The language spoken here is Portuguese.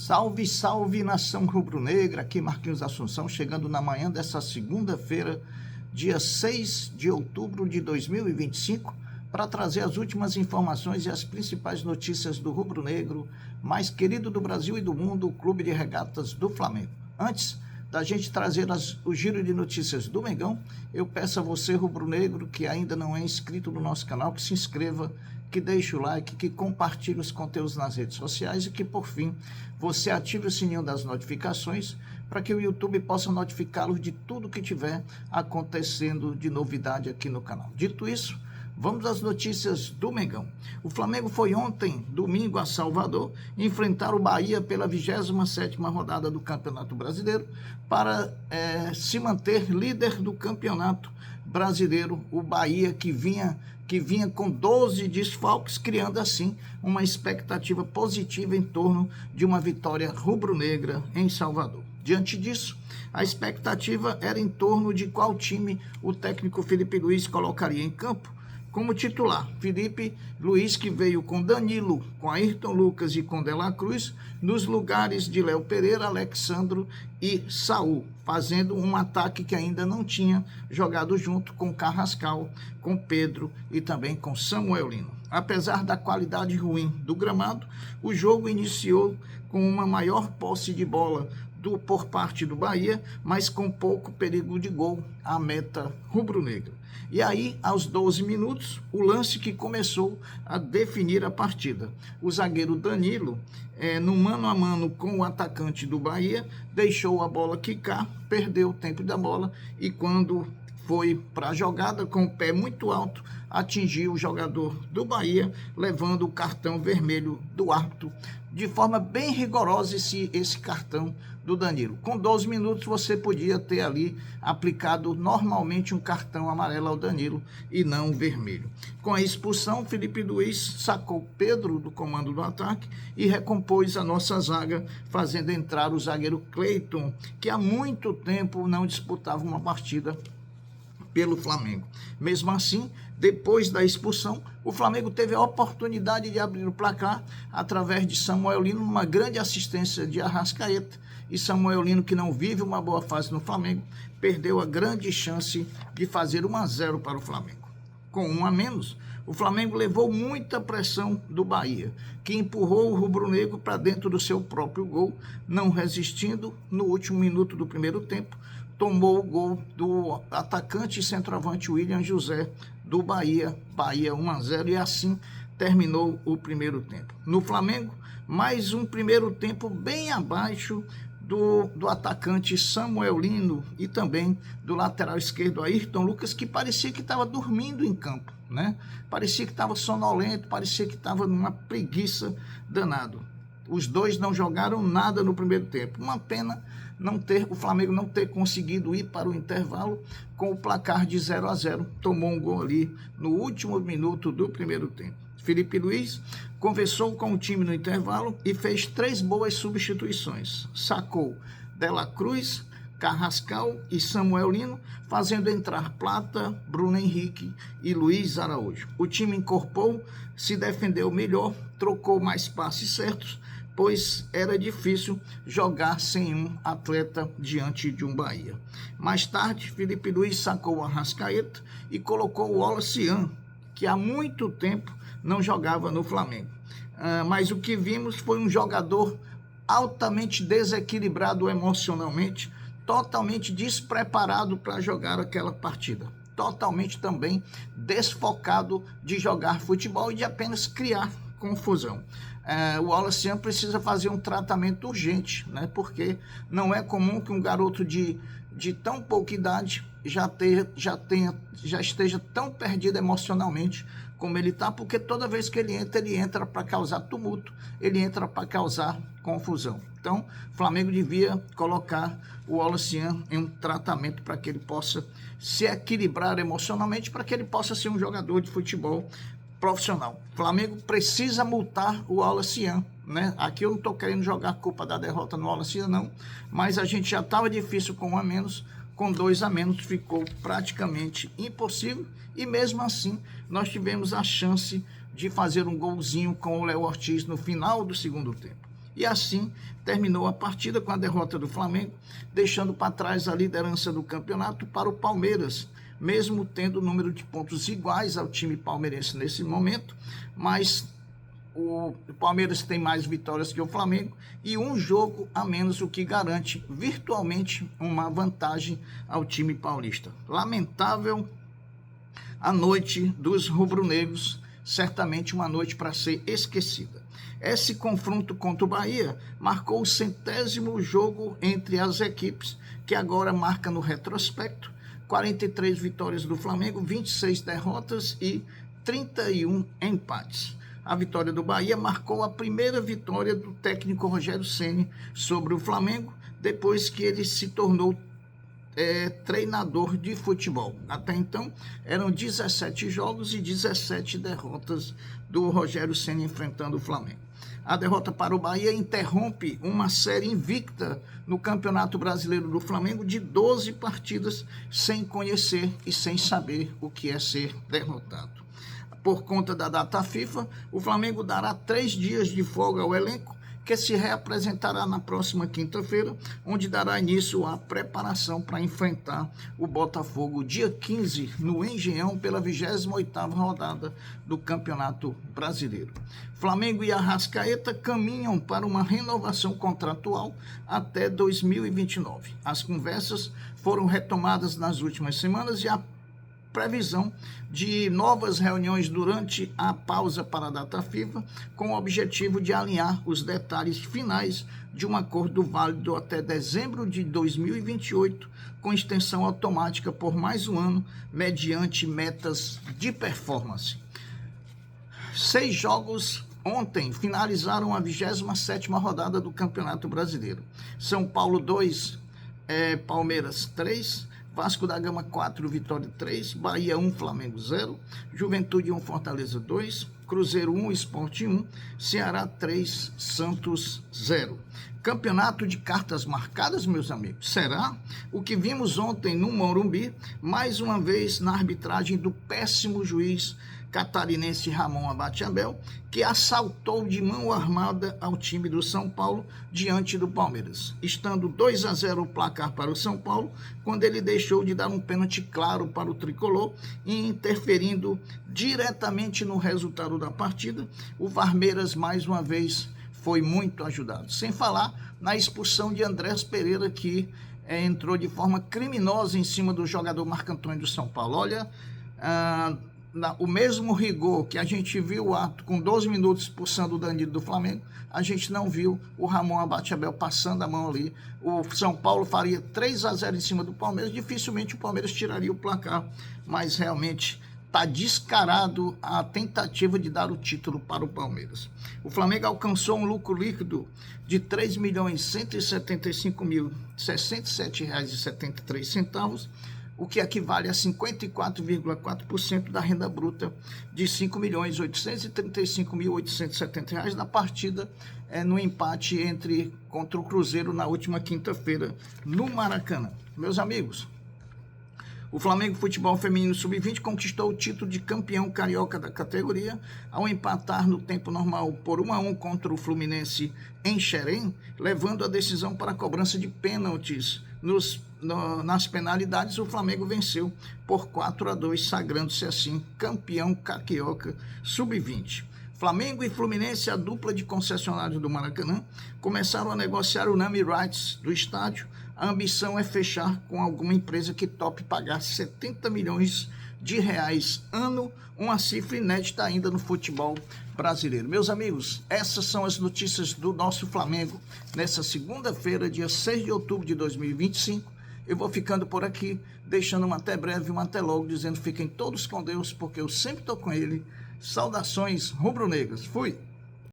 Salve, salve, nação rubro-negra, aqui Marquinhos Assunção, chegando na manhã dessa segunda-feira, dia 6 de outubro de 2025, para trazer as últimas informações e as principais notícias do rubro-negro, mais querido do Brasil e do mundo, o Clube de Regatas do Flamengo. Antes da gente trazer o giro de notícias do Mengão, eu peço a você, rubro-negro, que ainda não é inscrito no nosso canal, que se inscreva, que deixe o like, que compartilhe os conteúdos nas redes sociais e que, por fim, você ative o sininho das notificações para que o YouTube possa notificá-los de tudo que tiver acontecendo de novidade aqui no canal. Dito isso, vamos às notícias do Mengão. O Flamengo foi ontem, domingo, a Salvador, enfrentar o Bahia pela 27ª rodada do Campeonato Brasileiro para se manter líder do Campeonato Brasileiro. O Bahia que vinha com 12 desfalques, criando assim uma expectativa positiva em torno de uma vitória rubro-negra em Salvador. Diante disso, a expectativa era em torno de qual time o técnico Felipe Luiz colocaria em campo como titular. Felipe Luiz, que veio com Danilo, com Ayrton Lucas e com De La Cruz, nos lugares de Léo Pereira, Alexandro e Saul, fazendo um ataque que ainda não tinha jogado junto com Carrascal, com Pedro e também com Samuel Lino. Apesar da qualidade ruim do gramado, o jogo iniciou com uma maior posse de bola por parte do Bahia, mas com pouco perigo de gol à meta rubro-negra. E aí, aos 12 minutos, o lance que começou a definir a partida. O zagueiro Danilo, no mano a mano com o atacante do Bahia, deixou a bola quicar, perdeu o tempo da bola e quando foi para a jogada com o pé muito alto, atingiu o jogador do Bahia, levando o cartão vermelho do árbitro, de forma bem rigorosa esse cartão do Danilo. Com 12 minutos você podia ter ali aplicado normalmente um cartão amarelo ao Danilo e não o vermelho. Com a expulsão, Felipe Luiz sacou Pedro do comando do ataque e recompôs a nossa zaga, fazendo entrar o zagueiro Cleiton, que há muito tempo não disputava uma partida pelo Flamengo. Mesmo assim, depois da expulsão, o Flamengo teve a oportunidade de abrir o placar através de Samuel Lino, uma grande assistência de Arrascaeta, e Samuel Lino, que não vive uma boa fase no Flamengo, perdeu a grande chance de fazer 1-0 para o Flamengo. Com 1 a menos, o Flamengo levou muita pressão do Bahia, que empurrou o rubro-negro para dentro do seu próprio gol, não resistindo. No último minuto do primeiro tempo, tomou o gol do atacante e centroavante William José do Bahia 1-0, e assim terminou o primeiro tempo. No Flamengo, mais um primeiro tempo bem abaixo do atacante Samuel Lino e também do lateral esquerdo Ayrton Lucas, que parecia que estava dormindo em campo, né? Parecia que estava sonolento, parecia que estava numa preguiça danada. Os dois não jogaram nada no primeiro tempo. Uma pena o Flamengo não ter conseguido ir para o intervalo com o placar de 0-0. Tomou um gol ali no último minuto do primeiro tempo. Felipe Luiz conversou com o time no intervalo e fez 3 boas substituições. Sacou De La Cruz, Carrascal e Samuel Lino, fazendo entrar Plata, Bruno Henrique e Luiz Araújo. O time incorporou, se defendeu melhor, trocou mais passes certos, pois era difícil jogar sem um atleta diante de um Bahia. Mais tarde, Felipe Luiz sacou o Arrascaeta e colocou o Wallace, que há muito tempo não jogava no Flamengo. Mas o que vimos foi um jogador altamente desequilibrado emocionalmente, totalmente despreparado para jogar aquela partida, totalmente também desfocado de jogar futebol e de apenas criar confusão. O Wallace precisa fazer um tratamento urgente, né? Porque não é comum que um garoto de tão pouca idade já esteja tão perdido emocionalmente como ele está, porque toda vez que ele entra para causar tumulto, ele entra para causar confusão. Então, o Flamengo devia colocar o Wallace em um tratamento para que ele possa se equilibrar emocionalmente, para que ele possa ser um jogador de futebol profissional. O Flamengo precisa multar o Wallace, né? Aqui eu não estou querendo jogar a culpa da derrota no Wallace, não, mas a gente já estava difícil com 1 a menos, com 2 a menos ficou praticamente impossível, e mesmo assim nós tivemos a chance de fazer um golzinho com o Léo Ortiz no final do segundo tempo. E assim terminou a partida com a derrota do Flamengo, deixando para trás a liderança do campeonato para o Palmeiras, mesmo tendo o número de pontos iguais ao time palmeirense nesse momento, mas o Palmeiras tem mais vitórias que o Flamengo e um jogo a menos, o que garante virtualmente uma vantagem ao time paulista. Lamentável a noite dos rubro-negros, certamente uma noite para ser esquecida. Esse confronto contra o Bahia marcou o 100º jogo entre as equipes, que agora marca no retrospecto 43 vitórias do Flamengo, 26 derrotas e 31 empates. A vitória do Bahia marcou a primeira vitória do técnico Rogério Ceni sobre o Flamengo, depois que ele se tornou treinador de futebol. Até então, eram 17 jogos e 17 derrotas do Rogério Ceni enfrentando o Flamengo. A derrota para o Bahia interrompe uma série invicta no Campeonato Brasileiro do Flamengo de 12 partidas sem conhecer e sem saber o que é ser derrotado. Por conta da data FIFA, o Flamengo dará 3 dias de folga ao elenco, que se reapresentará na próxima quinta-feira, onde dará início à preparação para enfrentar o Botafogo dia 15, no Engenhão, pela 28ª rodada do Campeonato Brasileiro. Flamengo e Arrascaeta caminham para uma renovação contratual até 2029. As conversas foram retomadas nas últimas semanas e a previsão de novas reuniões durante a pausa para a data FIFA, com o objetivo de alinhar os detalhes finais de um acordo válido até dezembro de 2028, com extensão automática por mais um ano, mediante metas de performance. 6 jogos ontem finalizaram a 27ª rodada do Campeonato Brasileiro. São Paulo 2, Palmeiras 3, Vasco da Gama 4, Vitória 3, Bahia 1, Flamengo 0, Juventude 1, Fortaleza 2, Cruzeiro 1, Sport 1, Ceará 3, Santos 0. Campeonato de cartas marcadas, meus amigos. Será? O que vimos ontem no Morumbi, mais uma vez na arbitragem do péssimo juiz catarinense Ramon Abate-Abel, que assaltou de mão armada ao time do São Paulo diante do Palmeiras, estando 2-0 o placar para o São Paulo, quando ele deixou de dar um pênalti claro para o tricolor e interferindo diretamente no resultado da partida. O Varmeiras, mais uma vez, foi muito ajudado. Sem falar na expulsão de Andrés Pereira, que entrou de forma criminosa em cima do jogador Marco Antônio do São Paulo. Olha, o mesmo rigor que a gente viu o ato com 12 minutos expulsando o Danilo do Flamengo, a gente não viu o Ramon Abate-Abel passando a mão ali. O São Paulo faria 3-0 em cima do Palmeiras, dificilmente o Palmeiras tiraria o placar, mas realmente está descarado a tentativa de dar o título para o Palmeiras. O Flamengo alcançou um lucro líquido de R$ 3.175.067,73, o que equivale a 54,4% da renda bruta de R$ 5.835.870 na partida, no empate contra o Cruzeiro na última quinta-feira no Maracanã. Meus amigos, o Flamengo Futebol Feminino Sub-20 conquistou o título de campeão carioca da categoria ao empatar no tempo normal por 1-1 contra o Fluminense em Xerém, levando a decisão para a cobrança de pênaltis. Nas penalidades, o Flamengo venceu por 4-2, sagrando-se assim campeão carioca Sub-20. Flamengo e Fluminense, a dupla de concessionários do Maracanã, começaram a negociar o name rights do estádio. A ambição é fechar com alguma empresa que tope pagar R$ 70 milhões ano, uma cifra inédita ainda no futebol brasileiro. Meus amigos, essas são as notícias do nosso Flamengo nessa segunda-feira, dia 6 de outubro de 2025. Eu vou ficando por aqui, deixando uma até breve, uma até logo, dizendo fiquem todos com Deus, porque eu sempre estou com Ele. Saudações rubro-negras. Fui!